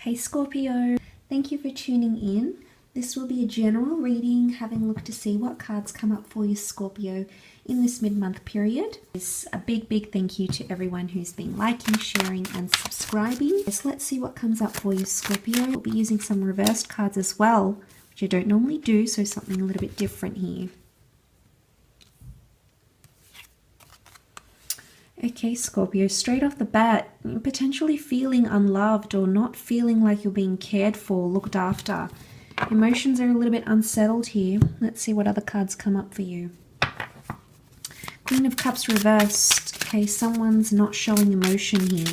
Hey Scorpio, thank you for tuning in. This will be a general reading, having a look to see what cards come up for you, Scorpio, in this mid-month period. It's a big thank you to everyone who's been liking, sharing, and subscribing. So let's see what comes up for you, Scorpio. We'll be using some reversed cards as well, which I don't normally do, so something a little bit different here. Okay, Scorpio, straight off the bat, potentially feeling unloved or not feeling like you're being cared for, looked after. Emotions are a little bit unsettled here. Let's see what other cards come up for you. Queen of Cups reversed. Okay, someone's not showing emotion here.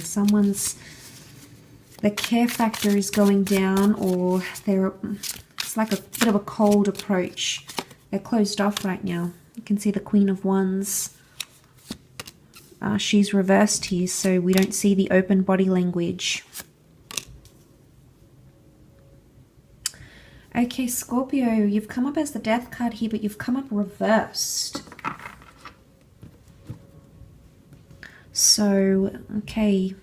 The care factor is going down, or it's like a bit of a cold approach. They're closed off right now. You can see the Queen of Wands. She's reversed here, so we don't see the open body language. Okay, Scorpio, you've come up as the Death card here, but you've come up reversed. So, okay.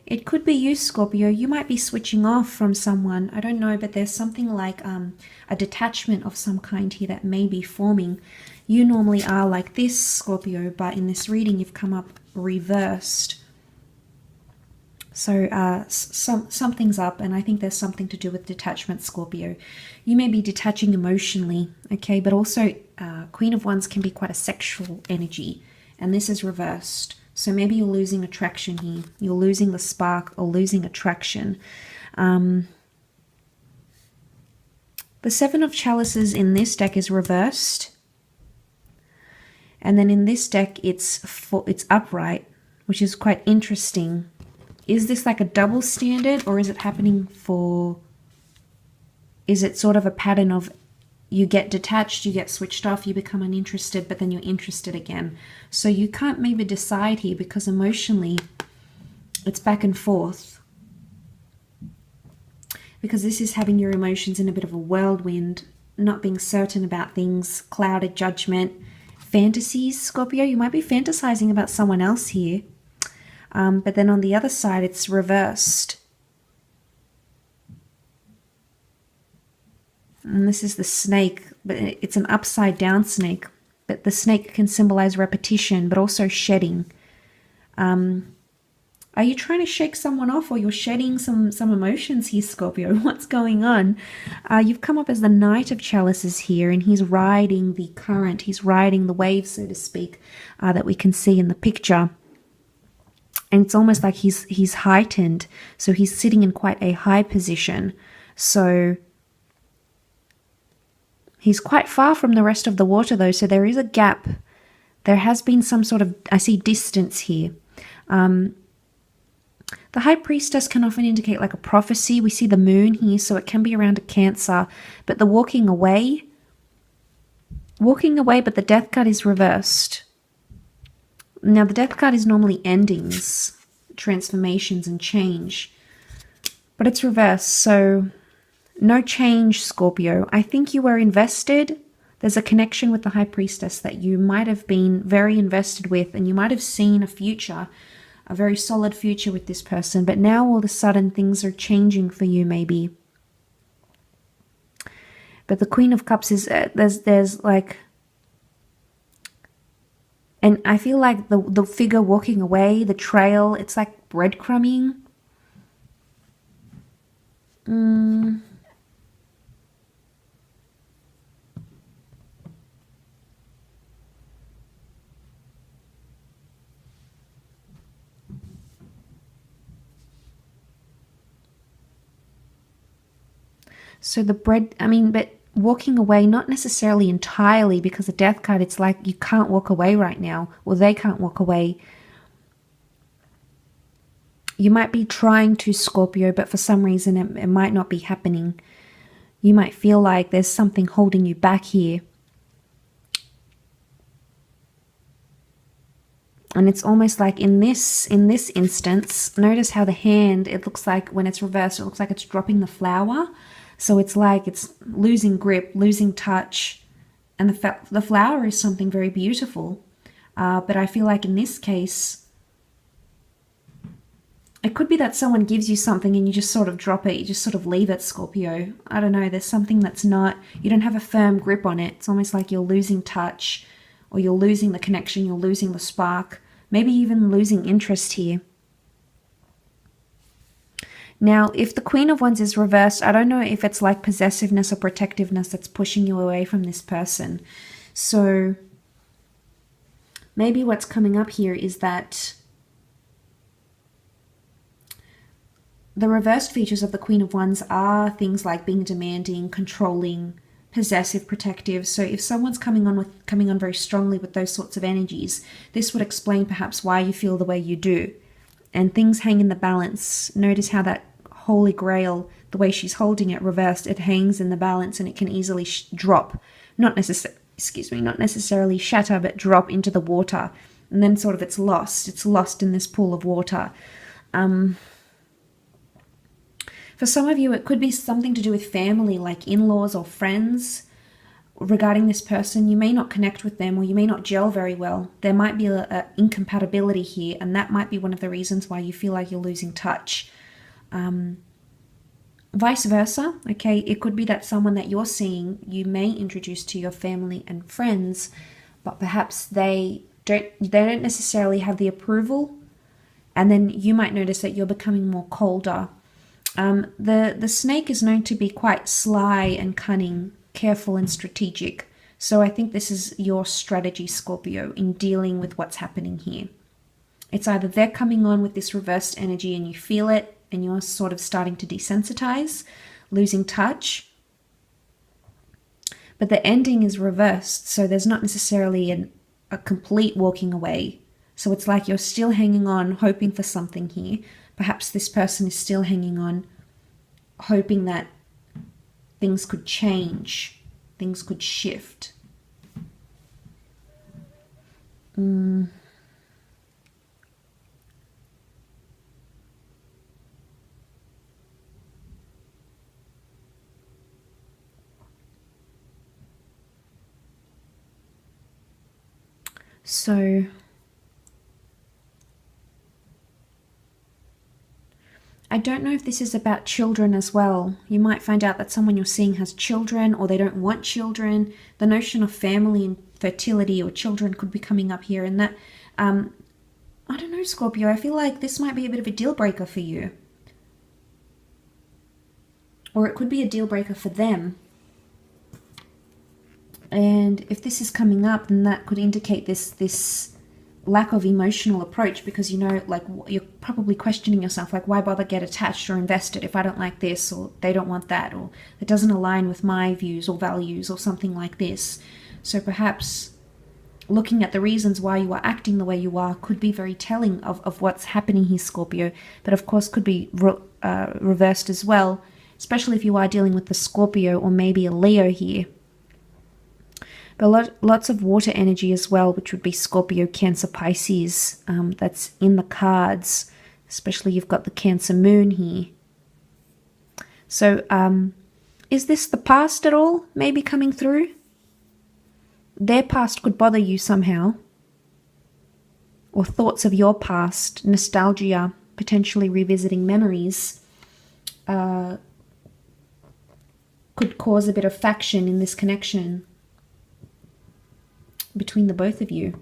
It could be you, Scorpio. You might be switching off from someone. I don't know, but there's something like a detachment of some kind here that may be forming. You normally are like this, Scorpio, but in this reading you've come up reversed. So something's up, and I think there's something to do with detachment, Scorpio. You may be detaching emotionally, okay, but also Queen of Wands can be quite a sexual energy, and this is reversed. So maybe you're losing attraction here. You're losing the spark or losing attraction. The Seven of Chalices in this deck is reversed. And then in this deck, it's upright, which is quite interesting. Is this like a double standard, or is it happening is it sort of a pattern of you get detached, you get switched off, you become uninterested, but then you're interested again? So you can't maybe decide here, because emotionally it's back and forth. Because this is having your emotions in a bit of a whirlwind, not being certain about things, clouded judgment. Fantasies, Scorpio, you might be fantasizing about someone else here. But then on the other side, it's reversed. And this is the snake, but it's an upside down snake. But the snake can symbolize repetition, but also shedding. Are you trying to shake someone off, or you're shedding some emotions here, Scorpio? What's going on? You've come up as the Knight of Chalices here, and he's riding the current. He's riding the wave, so to speak, that we can see in the picture. And it's almost like he's heightened. So he's sitting in quite a high position. So he's quite far from the rest of the water, though. So there is a gap. There has been some sort of, I see, distance here. The High Priestess can often indicate like a prophecy. We see the moon here, so it can be around a Cancer. But the walking away, but the Death card is reversed. Now, the Death card is normally endings, transformations, and change. But it's reversed, so no change, Scorpio. I think you were invested. There's a connection with the High Priestess that you might have been very invested with, and you might have seen a future, a very solid future with this person, but now all of a sudden things are changing for you, maybe. But the Queen of Cups is, there's like, and I feel like the figure walking away, the trail, it's like breadcrumbing. So but walking away, not necessarily entirely, because the Death card, it's like you can't walk away right now, or they can't walk away. You might be trying to, Scorpio, but for some reason it might not be happening. You might feel like there's something holding you back here. And it's almost like in this instance, notice how the hand, it looks like when it's reversed, it looks like it's dropping the flower. So it's like it's losing grip, losing touch. And the flower is something very beautiful. But I feel like in this case, It could be that someone gives you something and you just sort of drop it. You just sort of leave it, Scorpio. I don't know. There's something that's not, you don't have a firm grip on it. It's almost like you're losing touch, or you're losing the connection. You're losing the spark. Maybe even losing interest here. Now, if the Queen of Wands is reversed, I don't know if it's like possessiveness or protectiveness that's pushing you away from this person. So maybe what's coming up here is that the reversed features of the Queen of Wands are things like being demanding, controlling, possessive, protective. So if someone's coming on very strongly with those sorts of energies, this would explain perhaps why you feel the way you do. And things hang in the balance. Notice how that Holy Grail, the way she's holding it reversed, it hangs in the balance and it can easily drop. Not necessarily shatter, but drop into the water. And then sort of it's lost. It's lost in this pool of water. For some of you, it could be something to do with family, like in-laws or friends regarding this person. You may not connect with them, or you may not gel very well. There might be an incompatibility here, and that might be one of the reasons why you feel like you're losing touch. Vice versa, okay? It could be that someone that you're seeing, you may introduce to your family and friends, but perhaps they don't necessarily have the approval, and then you might notice that you're becoming more colder. The snake is known to be quite sly and cunning, careful and strategic. So I think this is your strategy, Scorpio, in dealing with what's happening here. It's either they're coming on with this reversed energy and you feel it and you're sort of starting to desensitize, losing touch. But the ending is reversed, so there's not necessarily a complete walking away. So it's like you're still hanging on, hoping for something here. Perhaps this person is still hanging on, hoping that things could change, things could shift. So I don't know if this is about children as well. You might find out that someone you're seeing has children, or they don't want children. The notion of family and fertility or children could be coming up here. And that, I don't know, Scorpio, I feel like this might be a bit of a deal breaker for you. Or it could be a deal breaker for them. And if this is coming up, then that could indicate this lack of emotional approach, because, you know, like, you're probably questioning yourself, like, why bother get attached or invested if I don't like this, or they don't want that, or it doesn't align with my views or values, or something like this. So perhaps looking at the reasons why you are acting the way you are could be very telling of what's happening here, Scorpio. But of course could be reversed as well, especially if you are dealing with the Scorpio or maybe a Leo here. But lots of water energy as well, which would be Scorpio, Cancer, Pisces. That's in the cards, especially you've got the Cancer moon here. So is this the past at all maybe coming through? Their past could bother you somehow. Or thoughts of your past, nostalgia, potentially revisiting memories, could cause a bit of faction in this connection between the both of you.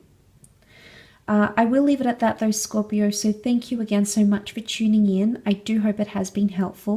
I will leave it at that though, Scorpio. So thank you again so much for tuning in. I do hope it has been helpful.